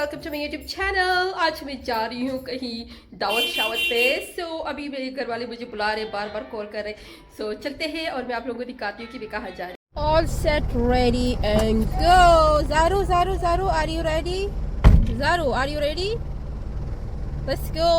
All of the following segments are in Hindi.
Welcome to my YouTube channel. आज मैं जा रही हूँ कहीं दावत शावत पे। अभी मेरे घर वाले मुझे बुला रहे, बार बार कॉल कर रहे। चलते हैं और मैं आप लोगों को दिखाती हूँ कि मैं कहाँ जा रही हूँ। All set ready and go. ज़ारू ज़ारू ज़ारू, आर यू रेडी? ज़ारू, are you ready? Let's go.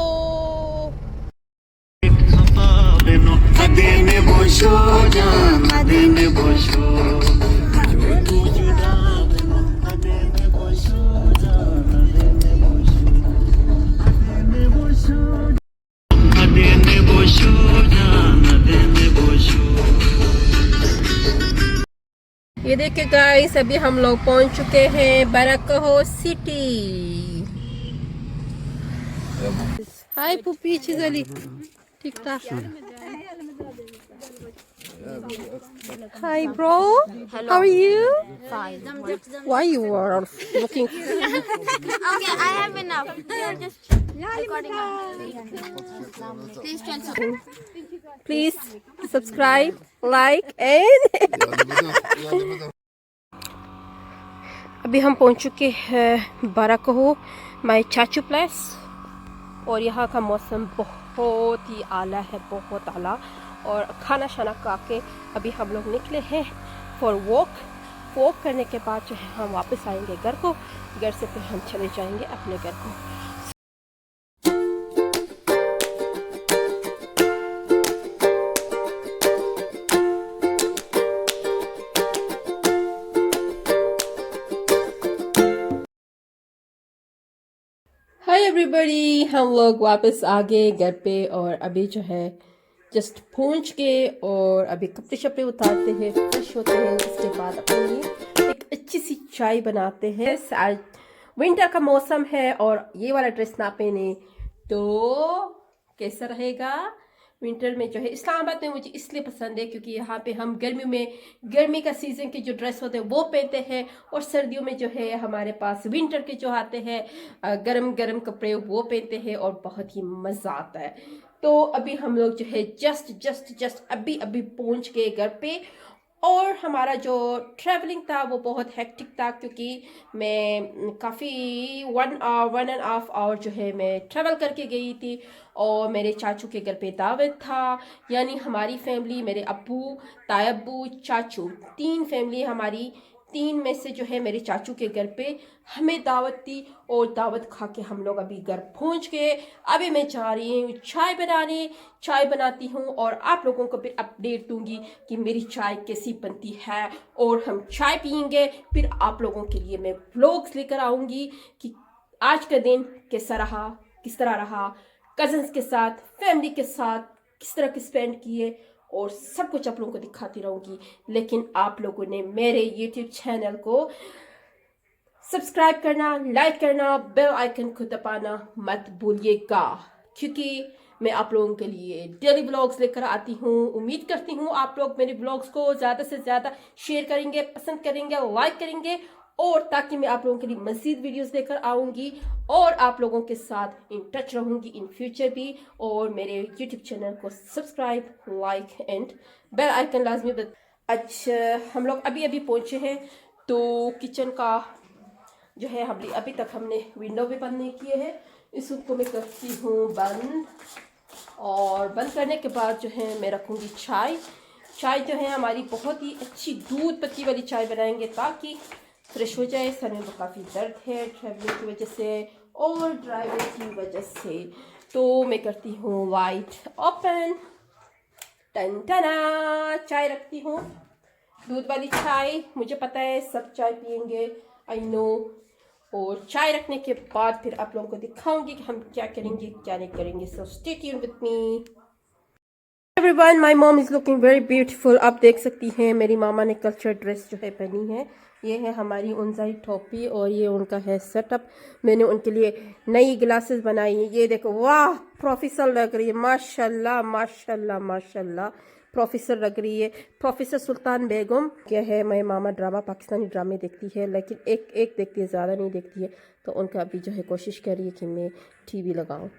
ये देखिए गाइस, अभी हम लोग पहुंच चुके हैं बरकहो सिटी। हाय पुप्पी चिजली, ठीक ठाक। Hi bro, how are you? Fine. Why you are looking? Okay, I have enough. You're just recording now. Please tell some. Please subscribe, like and अभी हम पहुंच चुके हैं बरकहो माय चाचू प्लेस। और यहाँ का मौसम बहुत ही आला है, बहुत आला। और खाना शाना खा के अभी हम लोग निकले हैं फॉर वॉक करने के बाद जो है हम वापस आएंगे घर को। घर से फिर हम चले जाएंगे अपने घर को। हाय एवरीबॉडी, हम लोग वापस आ गए घर पे। और अभी जो है जस्ट पहुंच गए और अभी कपड़े शपड़े उतारते हैं, फ्रेश होते हैं। इसके बाद अपने लिए एक अच्छी सी चाय बनाते हैं। आज विंटर का मौसम है और ये वाला ड्रेस ना पहने तो कैसा रहेगा? विंटर में जो है इस्लामाबाद में मुझे इसलिए पसंद है क्योंकि यहाँ पे हम गर्मी का सीज़न के जो ड्रेस होते हैं वो पहनते हैं। और सर्दियों में जो है हमारे पास विंटर के जो आते हैं गरम गरम कपड़े वो पहनते हैं और बहुत ही मज़ा आता है। तो अभी हम लोग जो है जस्ट अभी पहुँच गए घर पे। और हमारा जो ट्रैवलिंग था वो बहुत हेक्टिक था क्योंकि मैं काफ़ी 1.5 आवर जो है मैं ट्रैवल करके गई थी। और मेरे चाचू के घर पे दावत था, यानी हमारी फैमिली, मेरे अब्बू, ताई अब्बू, चाचू, 3 फैमिली हमारी। 3 में से जो है मेरे चाचू के घर पे हमें दावत दी और दावत खा के हम लोग अभी घर पहुंच गए। अभी मैं जा रही हूँ चाय बनाती हूँ और आप लोगों को फिर अपडेट दूंगी कि मेरी चाय कैसी बनती है। और हम चाय पियेंगे, फिर आप लोगों के लिए मैं व्लॉग्स लेकर आऊँगी कि आज का दिन कैसा रहा, किस तरह रहा, कजन्स के साथ, फैमिली के साथ किस तरह के स्पेंड किए, और सब कुछ आप लोगों को दिखाती रहूँगी। लेकिन आप लोगों ने मेरे YouTube चैनल को सब्सक्राइब करना, लाइक करना, बेल आइकन को दबाना मत भूलिएगा क्योंकि मैं आप लोगों के लिए डेली व्लॉग्स लेकर आती हूँ। उम्मीद करती हूँ आप लोग मेरे व्लॉग्स को ज़्यादा से ज़्यादा शेयर करेंगे, पसंद करेंगे, लाइक करेंगे, और ताकि मैं आप लोगों के लिए मज़ीद वीडियोस लेकर आऊँगी और आप लोगों के साथ इन टच रहूँगी इन फ्यूचर भी। और मेरे यूट्यूब चैनल को subscribe, like and bell icon लाजमी। अच्छा, हम लोग अभी पहुँचे हैं तो किचन का जो है अभी तक हमने विंडो भी बंद नहीं किए हैं। इसको मैं करती हूँ बंद। और बंद करने के बाद जो है मैं रखूँगी चाय जो है हमारी बहुत ही अच्छी दूध पत्ती वाली चाय बनाएंगे ताकि फ्रेश हो जाए। सर में काफ़ी दर्द है ट्रैवलिंग की वजह से और ड्राइविंग की वजह से। तो मैं करती हूँ लाइट ओपन, टन टना, चाय रखती हूँ, दूध वाली चाय। मुझे पता है सब चाय पियेंगे, आई नो। और चाय रखने के बाद फिर आप लोगों को दिखाऊंगी कि हम क्या करेंगे क्या नहीं करेंगे। So stay tuned with me everyone. My mom is looking very beautiful. आप देख सकती हैं मेरी मामा ने कल्चर ड्रेस जो है पहनी है। ये है हमारी उनसाई टोपी और ये उनका है सेटअप। मैंने उनके लिए नई ग्लासेस बनाई हैं। ये देखो, वाह, प्रोफेसर लग रही है, माशाल्लाह माशाल्लाह माशाल्लाह, प्रोफेसर लग रही है, प्रोफेसर सुल्तान बेगम। क्या है, मैं मामा ड्रामा, पाकिस्तानी ड्रामे देखती है लेकिन एक देखती है, ज़्यादा नहीं देखती है। तो उनका अभी जो है कोशिश कर रही है कि मैं टीवी लगाऊं।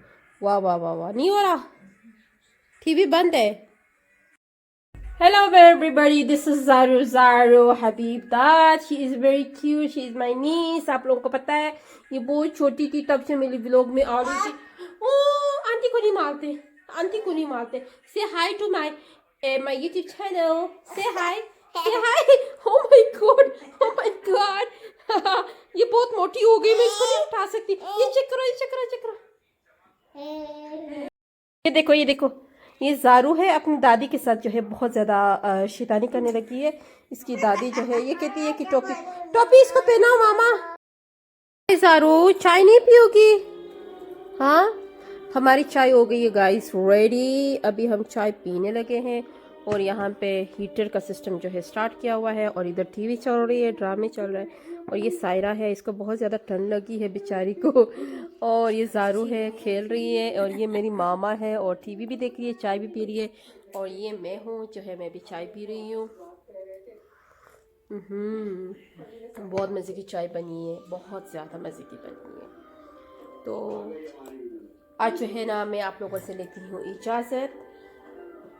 वाह वाह वाह वाह, नहीं हो रहा, टीवी बंद है। Hello everybody, this is Zaru Habib Dad. She is very cute. She is my niece. आप लोगों को पता है ये बहुत छोटी थी तब से मेरे व्लॉग में आ रही थी. ओह आंटी को नहीं मारते, आंटी को नहीं मारते. Say hi to my YouTube channel. Say hi. Say hi. Oh my god. Oh my god. ये बहुत मोटी हो गई, मैं इसको नहीं उठा सकती. ये चेक करो, ये चेक करो, चेक करो. ये देखो, ये देखो. ये ज़ारू है अपनी दादी के साथ जो है बहुत ज़्यादा शैतानी करने लगी है. इसकी दादी जो है ये कहती है कि टोपी टोपी इसको पहनाओ मामा. ज़ारू चाय नहीं पियोगी? हाँ, हमारी चाय हो गई है गाइस रेडी. अभी हम चाय पीने लगे हैं और यहाँ पे हीटर का सिस्टम जो है स्टार्ट किया हुआ है और इधर टीवी चल रही है, ड्रामे चल रहे हैं. और ये सायरा है, इसको बहुत ज़्यादा ठंड लगी है बेचारी को. और ये ज़ारू है, खेल रही है. और ये मेरी मामा है और टीवी भी देख रही है, चाय भी पी रही है. और ये मैं हूँ जो है, मैं भी चाय पी रही हूँ. बहुत मज़े की चाय बनी है, बहुत ज़्यादा मज़े की बनी है. तो आज जो है ना मैं आप लोगों से लेती हूँ इजाज़त.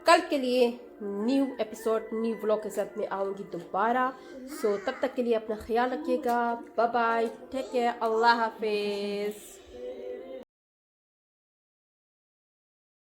कल के लिए न्यू एपिसोड न्यू व्लॉग के साथ मैं आऊँगी दोबारा. सो तब तक के लिए अपना ख्याल रखिएगा. बाय बाय, टेक केयर, अल्लाह हाफिज़.